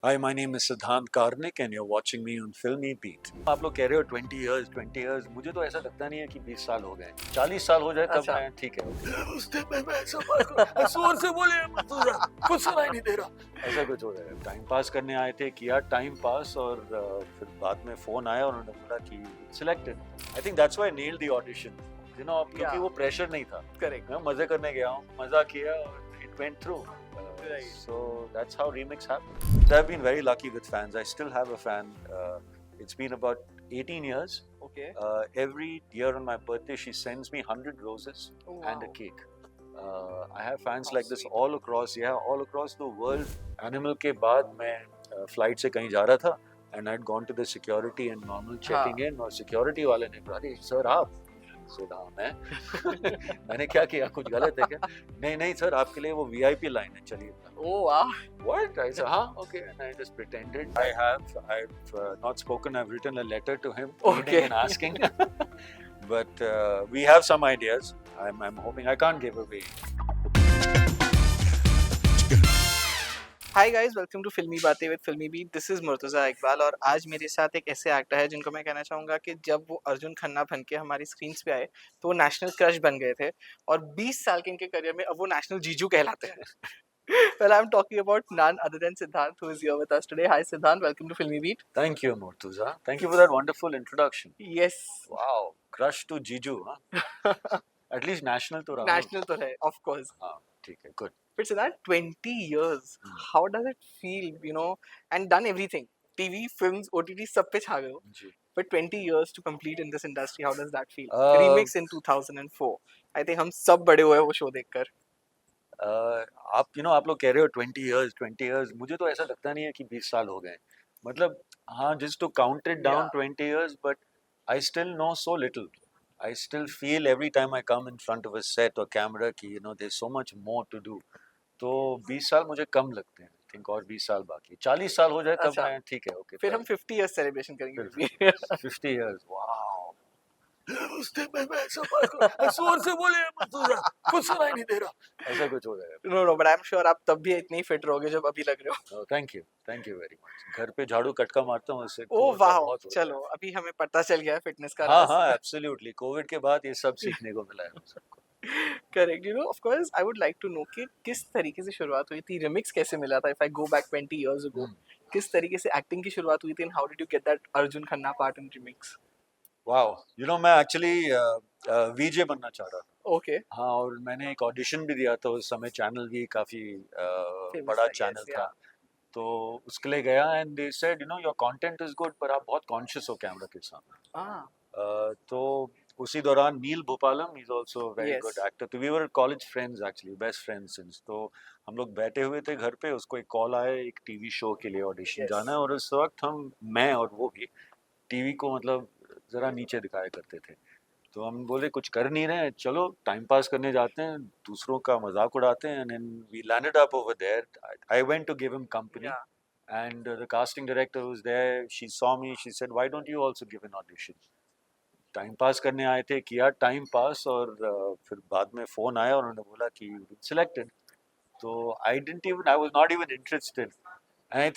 Hi, my name is Siddhant Karnik and you're watching me on Filmy Beat. आप लोग कह रहे हो 20 years, मुझे तो ऐसा लगता नहीं है कि 20 साल हो गए। 40 साल हो जाए तब अच्छा। मैं ठीक है। उस दिन मैं ऐसा बात को जोर से बोले मत कुछ सुनाई नहीं दे रहा। ऐसा कुछ हो रहा है। टाइम पास करने आए थे, किया टाइम पास और फिर बाद में फोन आया और उन्होंने बोला कि selected. I think that's why nailed the audition. क्योंकि वो प्रेशर नहीं था। करेक्ट। मैं मजे करने गया हूँ, मजा किया और it went through. Right. So that's how remix happened. I've been very lucky with fans. I still have a fan. It's been about 18 years. Okay. Every year on my birthday, she sends me 100 roses and a cake. I have fans like this all across the world. Animal के बाद मैं flight से कहीं जा रहा था and I'd gone to the security and normal checking in और security वाले ने कहा अरे sir आप मैं मैंने क्या किया कुछ गलत है क्या नहीं नहीं सर आपके लिए वो वीआईपी लाइन है चलिए Oh wow. what I said okay and I just pretended I've not spoken I've written a letter to him Okay. and asking but we have some ideas I'm hoping I can't give away hi guys, welcome to Filmi Baatein with Filmibeat. This is Murtaza Iqbal और आज मेरे साथ एक ऐसे actor है जिनको मैं कहना चाहूँगा कि जब वो अर्जुन खन्ना बन के हमारी स्क्रीन्स पे आए तो वो नेशनल क्रश बन गए थे और 20 साल के इनके करियर में अब वो नेशनल जीजू कहलाते हैं। Well, I'm talking about none other than Siddhant, who is here with us today. Hi Siddhant, welcome to Filmy Beat. thank you Murtuza thank you for that wonderful introduction Yes. wow crush to Jiju huh? at least national to रहा National तो है, of course. हाँ ठीक है good But Siddhant, 20 years, how does it feel, and done everything? TV, films, OTT, सब पे छा गए हो. जी But 20 years to complete in this industry, how does that feel? uh, Remix in 2004. I think हम सब बड़े हुए वो शो देखकर. आप लोग कह रहे हो 20 years मुझे तो ऐसा लगता नहीं है कि 20 साल हो गए मतलब हाँ just to count it down Yeah. 20 years but I still know so little I still feel every time I come in front of a set or camera की there so much more to do तो 20 साल मुझे कम लगते हैं I think और 20 साल बाकी 40 साल हो जाए तब अच्छा. मैं ठीक है ओके फिर हम 50 years celebration करेंगे. 50 years वाओ उस दिन मैं ऐसा बात को जोर से बोले मत कुछ सुनाई नहीं दे रहा ऐसा कुछ हो जाएगा No, but I'm sure आप तब भी इतने ही fit रहोगे जब अभी लग रहे हो. थैंक यू वेरी मच घर पे झाड़ू कटका मारता हूँ उससे Oh कोविड का wow. बहुत हो चलो, गया अभी हमें पता चल गया है फिटनेस का हाँ राज. हाँ एब्सोल्युटली कोविड के बाद ये सब सीखने को मिला है हम सबको correct. Of course I would like to know कि किस तरीके से शुरुआत हुई थी, रिमिक्स कैसे मिला था. If I go back 20 years ago, किस तरीके से एक्टिंग की शुरुआत हुई थी and how did you get that Arjun Khanna part in remix. Wow मैं एक्चुअली वीजे बनना चाह रहा था ओके. हाँ और मैंने एक ऑडिशन भी दिया था उस समय चैनल भी काफी बड़ा चैनल था तो उसके लिए गया and they said your content is good पर आप बहुत कॉन्शियस हो कैमरा के सामने तो उसी दौरान Neil Bhopalam is also very Yes. Good actor तो we were college friends actually best friends since तो हम लोग बैठे हुए थे घर पे उसको एक कॉल आया एक टीवी शो के लिए ऑडिशन Yes. जाना है और उस वक्त मैं और वो भी टीवी को मतलब जरा नीचे दिखाया करते थे तो हम बोले कुछ कर नहीं रहे चलो टाइम पास करने जाते हैं दूसरों का मजाक उड़ाते हैं and we landed up over there I went to give him company Yeah. and the casting director was there she saw me she said why don't you also give an audition time pass करने आए थे किया time pass और फिर बाद में phone आया और उन्होंने बोला कि सिलेक्टेड तो आई was not even interested and I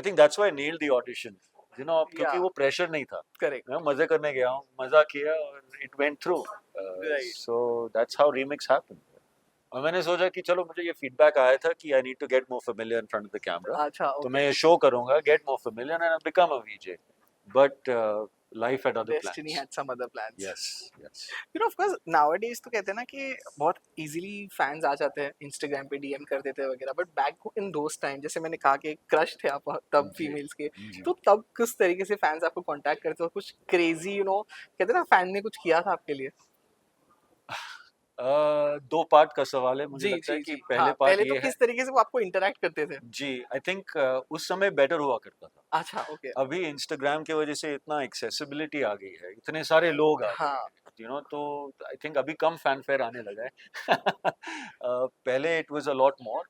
think that's why I nailed the audition क्योंकि Yeah. वो प्रेशर नहीं था Correct. मैं मजे करने गया हूँ मजा किया और it went through Right. So that's how remix happened और मैंने सोचा कि चलो मुझे ये फीडबैक आया था कि I need to get more familiar in front of the camera अच्छा. तो Okay. मैं ये शो करूंगा get more familiar and become a VJ but life had other Destiny plans had some other plans. Yes Of course nowadays तो कहते हैं ना कि बहुत इजीली फैंस आ जाते हैं, इंस्टाग्राम पे डीएम कर देते हैं वगैरह. But back in those time, जैसे मैंने कहा कि क्रश थे आप तब जी, फीमेल्स के, जी। तो तब किस तरीके से फैंस आपको कांटेक्ट करते हो, कुछ क्रेजी कहते हैं ना फैन ने कुछ किया था आपके लिए. दो पार्ट का सवाल है मुझे जी लगता है जी कि जी. पहले हाँ, पार्ट पहले तो ये है किस तरीके से वो आपको इंटरेक्ट करते थे. जी आई थिंक उस समय बेटर हुआ करता था अच्छा. ओके. अभी इंस्टाग्राम की वजह से इतना एक्सेसिबिलिटी आ गई है इतने सारे लोग आ गए हाँ. तो आई थिंक अभी कम फैनफेयर आने लगा है पहले it was a lot more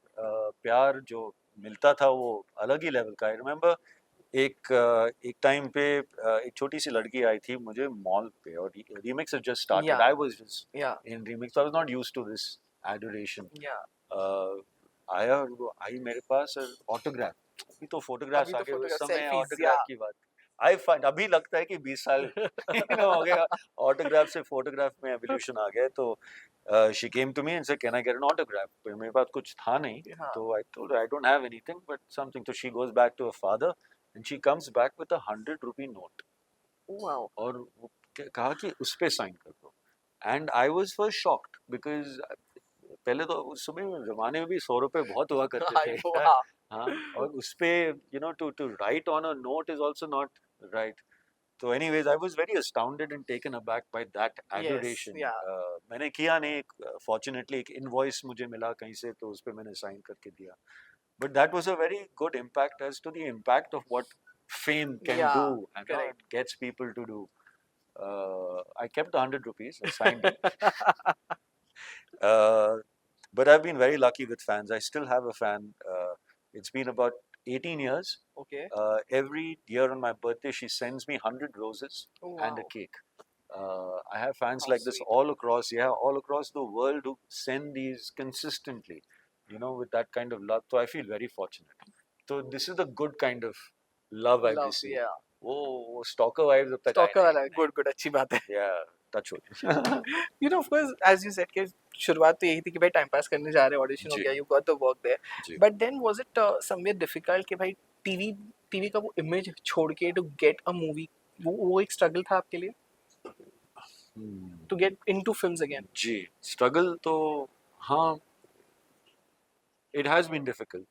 प्यार जो मिलता था वो अलग ही लेवल का आई रिमेम्बर एक टाइम पे एक छोटी सी लड़की आई थी मुझे मॉल पे और remix had just started Yeah. I was just Yeah. In remix I was not used to this adoration Yeah. आया और वो आई मेरे पास ऑटोग्राफ अभी तो फोटोग्राफ्स अभी तो आ गए, उस फोटोग्राफ समय सेल्फीज ऑटोग्राफ या की बात। आई फाइंड अभी लगता है कि 20 साल हो गया ऑटोग्राफ से फोटोग्राफ में एवोल्यूशन आ गया। तो she came to me and said can I get an autograph, मेरे पास कुछ था नहीं, हाँ तो I told I don't have anything but something. तो she goes back to her father and she comes back with a 100 rupee note wow और वो कहा कि उस पे साइन कर दो। And I was first shocked because पहले तो उस समय जमाने में भी 100 रुपए बहुत हुआ करते आई थे। नो हाँ हाँ, और उस पे to to write on a note is also not right. तो anyways I was very astounded and taken aback by that yes adoration. या मैंने किया नहीं, फॉर्चुनेटली एक इनवॉइस मुझे मिला कहीं से, तो उस पे मैंने साइन करके दिया। But that was a very good impact as to the impact of what fame can या do, and correct it gets people to do. I kept the 100 rupees, I signed it. Uh, but I've been very lucky with fans. I still have a fan. It's been about 18 years. Okay Every year on my birthday, she sends me 100 roses and a wow cake. I have fans how like this sweet all across, yeah, all across the world who send these consistently, with that kind of love. So I feel very fortunate. So this is the good kind of love I've love received. या वो stalker vibes अब तक आए stalker नहीं। वाला good good अच्छी बात है Yeah, touch wood. You know of course as you said कि शुरुआत तो यही थी कि भाई टाइम पास करने जा रहे हैं ऑडिशन हो जी गया you got the work there जी। But then was it somewhere difficult कि भाई टीवी टीवी का वो इमेज छोड़ के टू गेट अ मूवी वो एक स्ट्रगल था आपके लिए Hmm. To get into films again जी, स्ट्रगल तो हाँ, it has been difficult.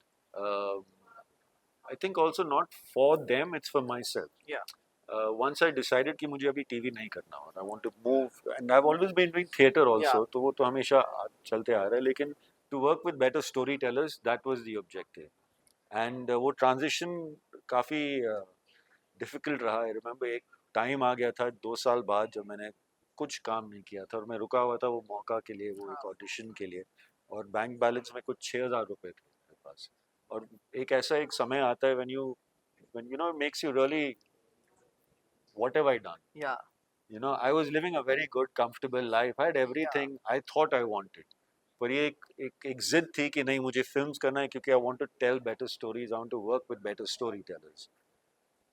I think also not for them, it's for myself. या Once I decided कि मुझे अभी टीवी नहीं करना और I want to move, and I've always been doing theatre also, Yeah. तो वो तो हमेशा चलते आ रहा है, लेकिन to work with better storytellers, that was the objective. And वो transition काफ़ी डिफिकल्ट रहा। आई रिमेम्बर एक टाइम आ गया था 2 साल बाद जब मैंने कुछ काम नहीं किया था और मैं रुका हुआ था वो मौका के लिए, वो एक हाँ ऑडिशन के लिए, और बैंक बैलेंस में कुछ 6,000 रुपये थे मेरे पास। और एक ऐसा एक समय आता है when makes you really what have I done. या I was living a very good comfortable life, I had या everything I thought I wanted, पर ये एक जिद थी कि नहीं मुझे फिल्म्स करना है क्योंकि I want to tell better stories, I want to work with better storytellers.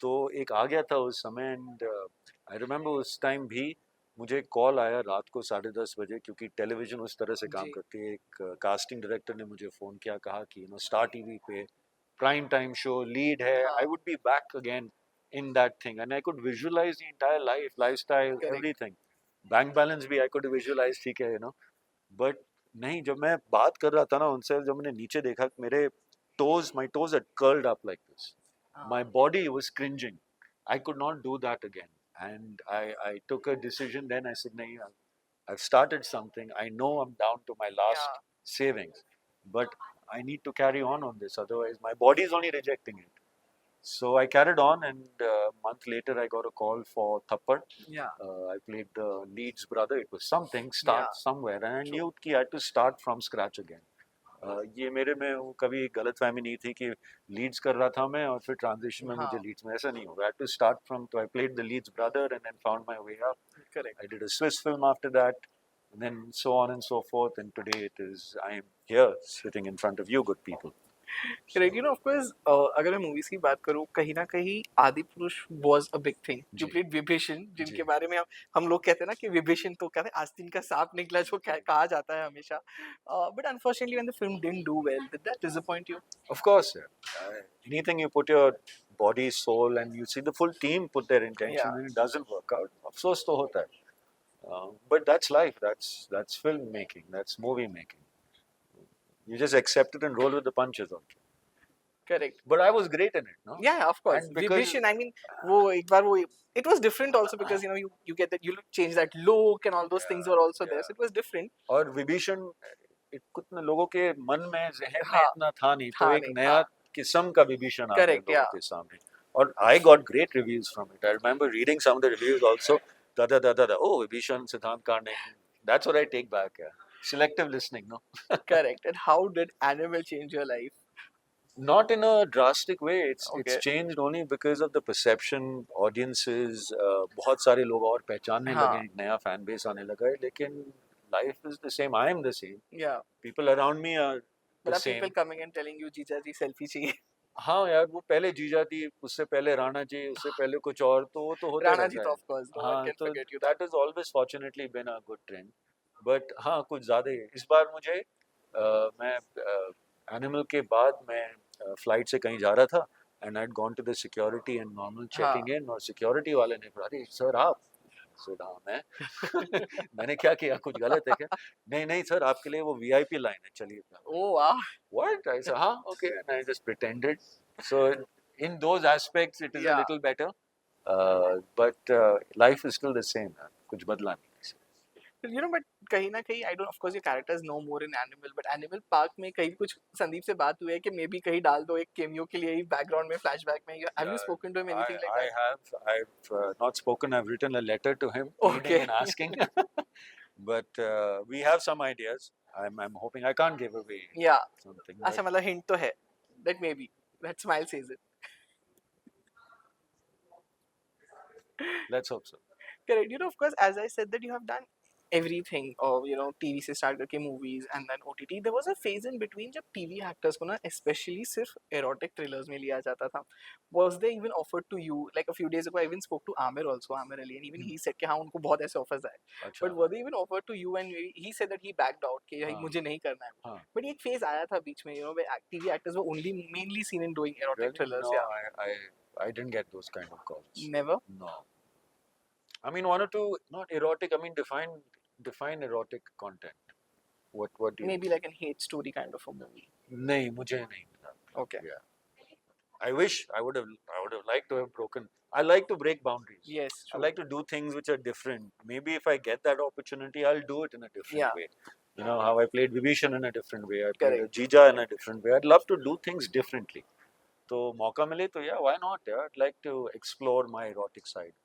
तो एक आ गया था उस समय। एंड आई रिमेम्बर उस टाइम भी मुझे कॉल आया रात को 10:30 बजे, क्योंकि टेलीविज़न उस तरह से काम जी करती है। एक कास्टिंग डायरेक्टर ने मुझे फ़ोन किया, कहा कि स्टार टीवी पे प्राइम टाइम शो लीड है, आई हाँ would be back again in that thing and I could visualise the entire lifestyle correct everything. Bank balance भी आई कुड विजुअलाइज, ठीक है बट नहीं, जब मैं बात कर रहा था ना उनसे, जब मैंने नीचे देखा मेरे माई toes had curled up like this. My हाँ body was cringing. I could not do that again. And I took a decision then. I said, nahi, I've started something. I know I'm down to my या last savings, but I need to carry on this. Otherwise, my body is only rejecting it. So I carried on, and a month later, I got a call for Thappad. या I played the lead's brother. It was something, या start somewhere. And I true knew कि I had to start from scratch again. ये मेरे में वो कभी गलतफहमी नहीं थी कि लीड्स कर रहा था मैं और फिर ट्रांजिशन में मुझे हाँ लीड्स में, ऐसा नहीं होगा। आई टू स्टार्ट फ्रॉम, तो I played the lead's brother and then found my way up. Correct I did a Swiss film after that and then so on and so forth, and today I am here sitting in front of you good people. Correct you know of course अगर मैं movies की बात करूं कहीं ना कहीं Adipurush was a big thing you ji played Vibhishan जिनके जी बारे में हम लोग कहते हैं ना कि विभीषण तो कहते हैं आस्तीन का सांप निकला जो कहा जाता है हमेशा but unfortunately when the film didn't do well did that disappoint you of course, yeah. Anything you put your body, soul, and you see the full team put their या intention and it doesn't work out, अफसोस तो होता है। But that's life, that's film making, that's movie making. You just accept it and roll with the punches also. Correct But I was great in it, no? या of course And because Vibhishan I mean वो एक बार वो it was different also because you get that you change that look and all those things were also there so it was different और विभीषण कुछ लोगों के मन में, जहन में हाँ इतना था नहीं, तो था एक नहीं नया हाँ किस्म का विभीषण आ गया करेक्ट लोगों या के सामने। और I got great reviews from it. I remember reading some of the reviews also. Da. Oh, Vibhishan, Siddhant Karne. That's what I take back. Yeah. Selective listening, no? correct and how did animal change your life Not in a drastic way. It's okay changed only because of the perception, audiences. बहुत सारे लोग और पहचानने हाँ लगे, एक नया fan base आने लगा है, लेकिन life is the same. I am the same. yeah People around me are but the are people same. coming and telling you जीजा जी सेल्फी चाहिए हाँ यार, वो पहले जीजा थी, उससे पहले राणा जी, उससे पहले कुछ और, तो वो तो होते राणा जी रहता तो है। ऑफ कोर्स नो वन हाँ, कैन तो forget you that is always fortunately been a good trend. But हाँ, कुछ ज़्यादा ही इस बार मुझे मैं एनिमल के बाद मैं फ्लाइट से कहीं जा रहा था, and I had gone to the security and normal हाँ चेकिंग इन, और सिक्योरिटी वाले ने कहा, अरे सर आप, सर हाँ मैं मैंने क्या किया, कुछ गलत है क्या? नहीं नहीं सर, आपके लिए वो वीआईपी लाइन है, चलिए। ओ वाह What? I said, huh? Okay. And I just pretended. So in those aspects, it is a या little better. But life is still the same. कुछ बदला नहीं। यू नो बट कहीं ना कहीं I don't of course your characters no more in Animal but Animal Park में कहीं कुछ संदीप से बात हुई है कि मे बी कहीं डाल दो एक कैमियो के लिए ही बैकग्राउंड में फ्लैशबैक में have you Yeah, spoken to him I anything like I that have I've not spoken. I've written a letter to him, okay pleading and asking. But we have some ideas. I'm hoping I can't give away या something, अच्छा but मतलब hint तो है that may be that smile says it let's hope so. Correct. You know, of course, as I said that you have done everything or you know TV से start करके movies and then OTT. There was a phase in between जब TV actors को ना especially सिर्फ erotic thrillers में लिया जाता था. Was they even offered to you? Like a few days ago, I even spoke to Amir also, Amir Ali, and even he said कि हाँ उनको बहुत ऐसे offers आए. अच्छा, But were they even offered to you? And he said that he backed out कि भाई हाँ, मुझे नहीं करना है. हाँ. But एक phase आया था बीच में, you know, where TV actors were only mainly seen in doing erotic Really? thrillers. No, Yeah. I didn't get those kind of calls. Never. No. I mean, one or two, not erotic. I mean, define erotic content. What do you? Maybe like a hate story kind of a movie. नहीं, मुझे नहीं मिला. Okay. Yeah. I wish I would have liked to have broken. I like to break boundaries. Yes. I True. like to do things which are different. Maybe if I get that opportunity, I'll do it in a different Yeah. way. You know how I played Vibhishan in a different way. I played a Correct. Jija in a different way. I'd love to do things differently. तो मौका मिले तो yeah, why not? Yeah, I'd like to explore my erotic side.